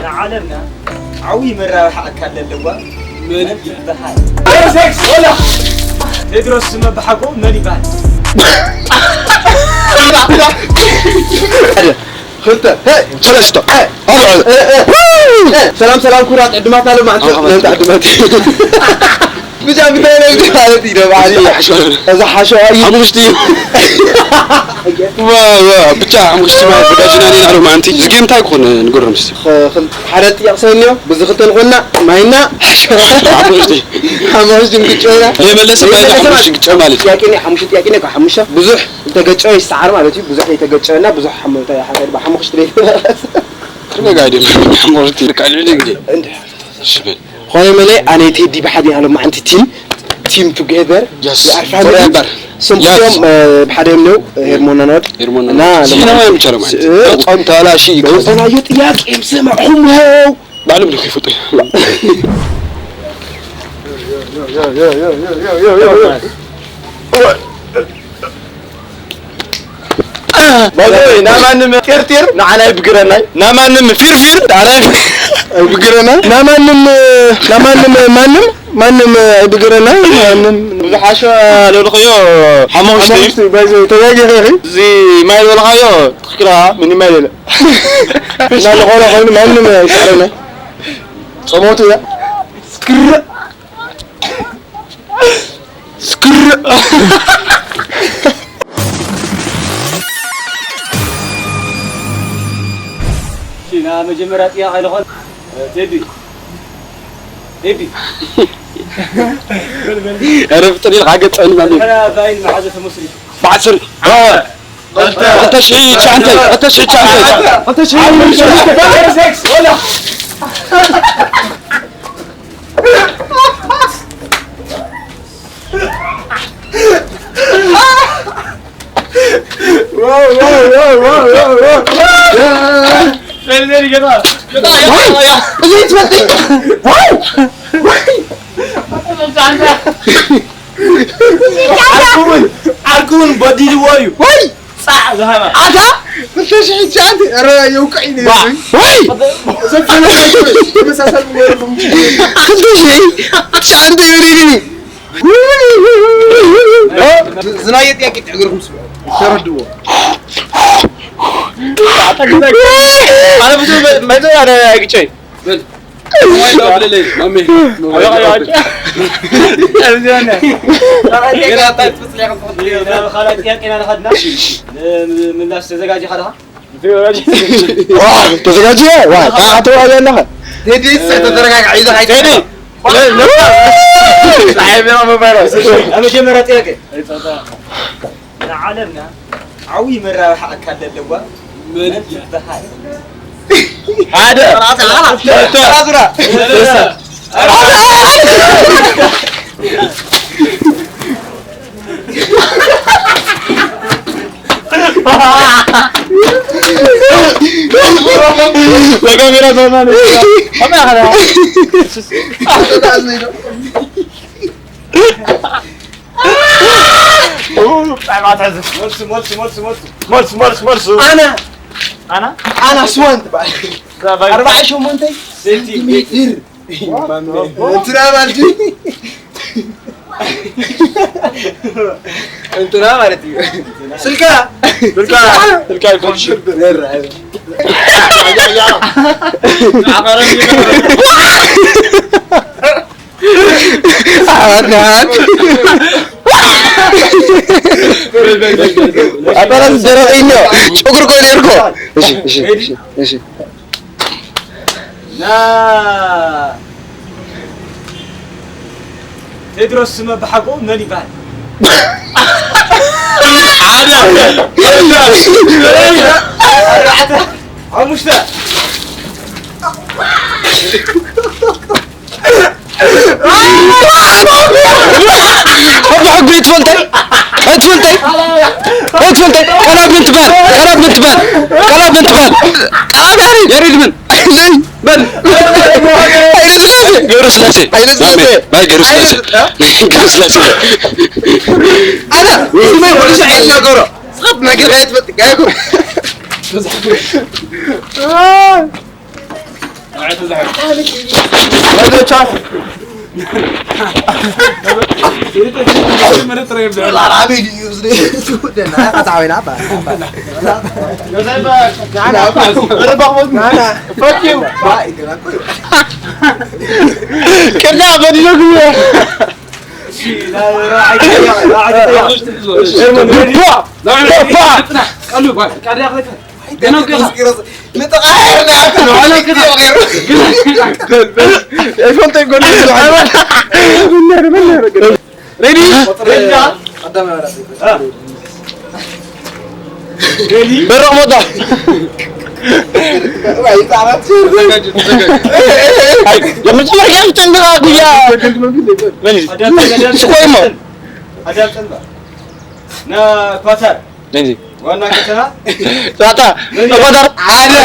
عالمنا عوي مرة حقك اللواء من البحر ولا تدرس ما بحقه مالي بعد خلطة ثلاثة سلام سلام كرات عدمات على ما أنت عدمات بجا بتاعي نقدر على تيرا بعدين إذا حشوا عمشتي وا بتاع عمشتي ما بدأنا نعرف ما أنتي زكيم تايكون نقول رمستي حرتي يقصنيو بزخت الغنى ما هنا عمشتي مكتشونا ليه ملص ما عمشتي كتشو مالك ياكيني حمشة بزح تقتشو يسعر مالتي بزح يتقتشونا بزح حملتا يا حسن بحمشت ليه شنو قاعدين حمرتي لك على الجديد شبل خويا ملي أنا تيدي بحدي أنا ما عندي تيم توجذر forever سمعتهم بحدهم نو هرمونات لا ما يمشي ما أنت على شيء أنا يطياك سمعهم هو معلوم لك يفوت بقول نامن كرتير نعنا بقرنا نامن فير تعرف بقرنا نامن بقرنا نامن بحاشة لو الخيو حموشتي بس تواجه زي ما لو الخيو تذكرها من ما لا لا الغول ما شعرنا صموتي لا سكر شينا مجمرات يا خير خل تدي عرفت لي الحاجة أنا مالي أنا باين مع حذف مصري بعصر أنت شيء أنت شيء ولا واو زين كده أركون بديل وايو صح زهما هذا انت شيء عندي ارى يوقعني واي بس اسالكم انت شيء عندي يريني زنايت ياك تعقركم تردوا انا بدو ما ادري انا اجي ما يدور لي مامي خالد يمكن أخذنا من ناس تزجاجي حدا تزجاجي واه تعطوا على لها تدي تترجع عايزة هاي تاني لا صاحبي ما بيرس أنا جمرت ياك عالمنا عوي مرة حقك اللواء من البحر هذا خلاص لا كاميرا زمان ما هذا مرس أنا سوانت بقى 4 شهور سنتيمتر انت مالتي انت مالتي سلكا يكون شد أنا درعينه شكر كون يركو إيش لا تدرس ما بحقه مالي بعد عادة مش ده أبغى بنت فلتي كلا بنت بال يريد من بل جرس لاسي ما جرس لاسي أنا ما يقول شيء عندنا قرا صعب ما قلت بتك هذا شاف وانا كتنا تعطى بدر عادة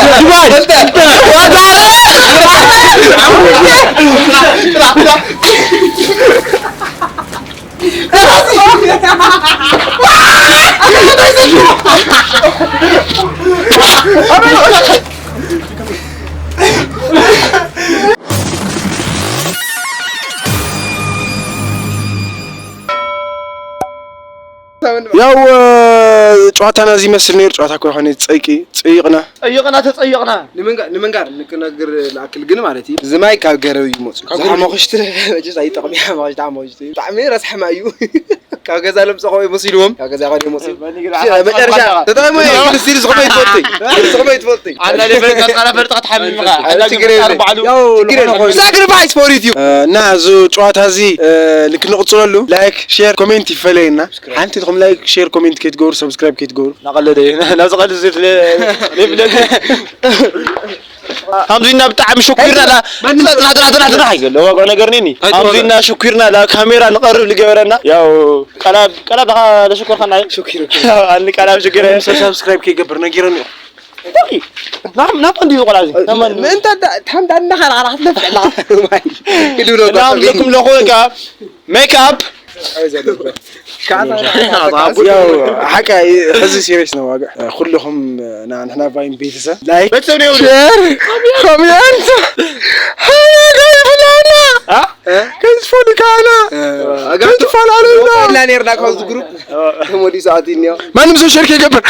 ያው ጨዋታና እዚህ መስል ነው ጨዋታ እኮ ሆነ ጽይቅና ንመን ጋር ንክነግር ላክል ግን ማለት እዩ ዝማይ ካብ ገረብ ይሞጽ ማخشت ወጅስ አይጠቅም ያ ማخشت ማخشت ጣዕሚ ረስሕ ማዩ ካብ ገዛ ለምጽ ቆይ መስልዎም ካብ ገዛ ቆይ መስል መጨረሻ ተጣመ ሲሪስ ቆይ ትፈልጥ አና ለፈለቀ ቃላ ፈርጣ ተሐምምጋ አና ግሬ ያው ሳክሪፋይስ ፎር ዩ እና ዙ ጨዋታ እዚ ንክንቅጽለሉ ላይክ ሼር ኮሜንት ይፈለይና አንተ تقوم لايك شير كومنت كي تقول سبسكرايب كي تقول نقلد ناس قلد زيت لي حمزينا بتاع شكرنا لا لا قال له وانا قرنيني حمزينا شكرنا لا كاميرا نقرب لجبرنا يا كلام لا شكر خنا شكر اني كلام شكر سبسكرايب كي جبر نغيرني نعم عندي يقول عايز انت تحمد عندنا على نفعل نعم لكم لاخوك ميك اب ያው ሐቃ እዚህ ሲሪየስ ነው ዋጋ ሁሉም ናንና ባይን ቤተሰ ላይክ በተሰኔው ሼር ኮሜንት ሃይጋይፍላና ከዚህ ፎልካና አጋንቱ ፋላሉና ላኔርና ኮዝ ግሩፕ ከሞዲ ሰዓቲኒያ ማንም ሰው ሼር ከገበር